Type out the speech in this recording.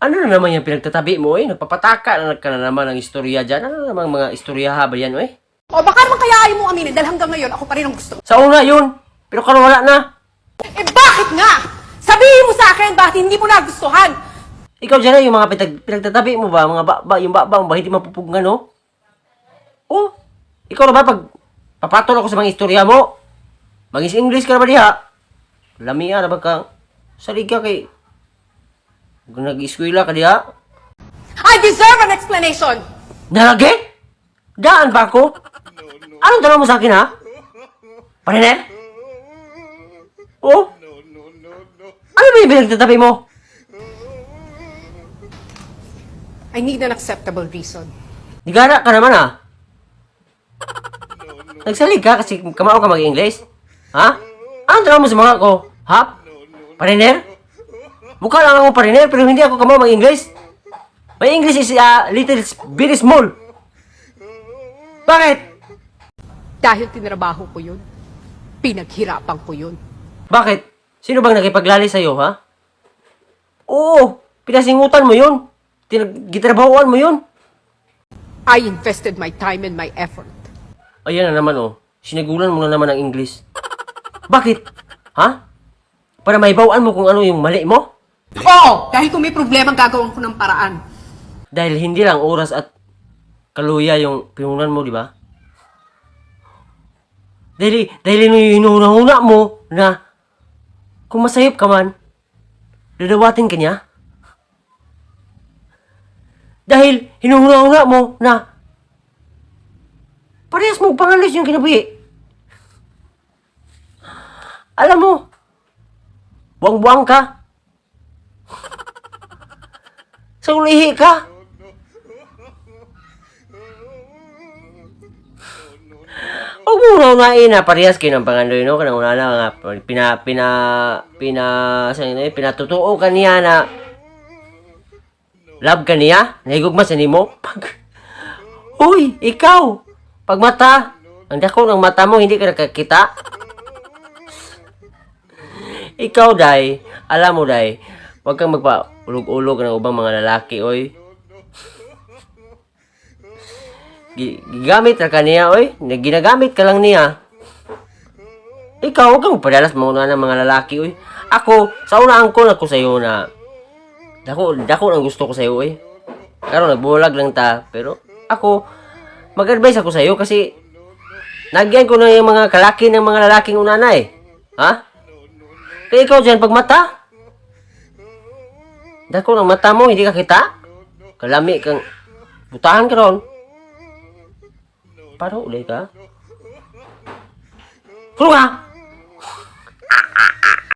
Ano na naman yung pinagtatabi mo, eh? Nagpapataka na ka na naman ng istorya dyan. Ano na naman mga istorya ba yan, eh? O baka naman kaya ayaw mo aminin dahil hanggang ngayon ako pa rin ang gusto. Sa una yun, pero karon wala na. Eh bakit nga? Sabihin mo sa akin bakit hindi mo nagustuhan? Ikaw dyan, yung mga pinagtatabi mo ba? Mga yung ba hindi mapupugngan, no? Oh, ikaw na ba pag papatol ako sa mga istorya mo? Magis English ka na ba diha? Lamia na ba ka? Salig ka kay... Kung nag-iskwila ka diha? I deserve an explanation! Nalagi? Daan ba ako? Anong tanong mo sa akin, ha? Partner? Oh? Ano ba yung pinagtatabi mo? I need an acceptable reason. Nigara ka naman, ha? Nagsalig ka kasi kamao ka mag-English? Ha? Anong tanong mo sa mga ko? Ha? Partner? Mukha lang ako partner pero hindi ako kamao mag-English. My English is little, very small. Bakit? Dahil tinrabaho ko yun. Pinaghirapan ko yun. Bakit? Sino bang nakipaglali sa'yo, ha? Oo, pinasingutan mo yun. Gitrabahoan mo yun. I invested my time and my effort. Ayan na naman, oh. Sinagulan mo na naman ang English. Bakit? Ha? Para maibawaan mo kung ano yung mali mo? Oo! Dahil kung may problema, gagawin ko ng paraan. Dahil hindi lang oras at kaluya yung pinunan mo, di ba? Dahil hinuhuna mo na kung masayop ka man, dadawatin ka niya. Dahil hinuhuna mo na parehas mo pangalis yung kinabuhi. Alam mo, buwang-buwang ka. Sa ulihi ka. Huwag mo unahin na parehas kayo ng pangandoy, no? Kanang una na nga, pinatutuo ka niya na love ka niya, nahigugma sa nimo. Uy, ikaw, pag mata, ang dako ng mata mo, hindi ka nakakita. Ikaw, day, alam mo, day, huwag kang magpa-ulog-ulog ng ubang mga lalaki, oy. Gigamit na ka niya, oy. Ginagamit ka lang niya. Ikaw, huwag kang padalas muna ng mga lalaki, oy. Ako, sa una angkol ako sa'yo na dako ang gusto ko sa'yo, oy. Pero nagbulag lang ta. Pero ako, mag-advise ako sa'yo kasi nagyan ko na yung mga kalaki ng mga lalaking una na, eh. Ha? Kaya ikaw dyan, pag mata, dako ng mata mo, hindi ka kita. Kalami kang butahan ka ron. Paro ulit ka. Suruh ka!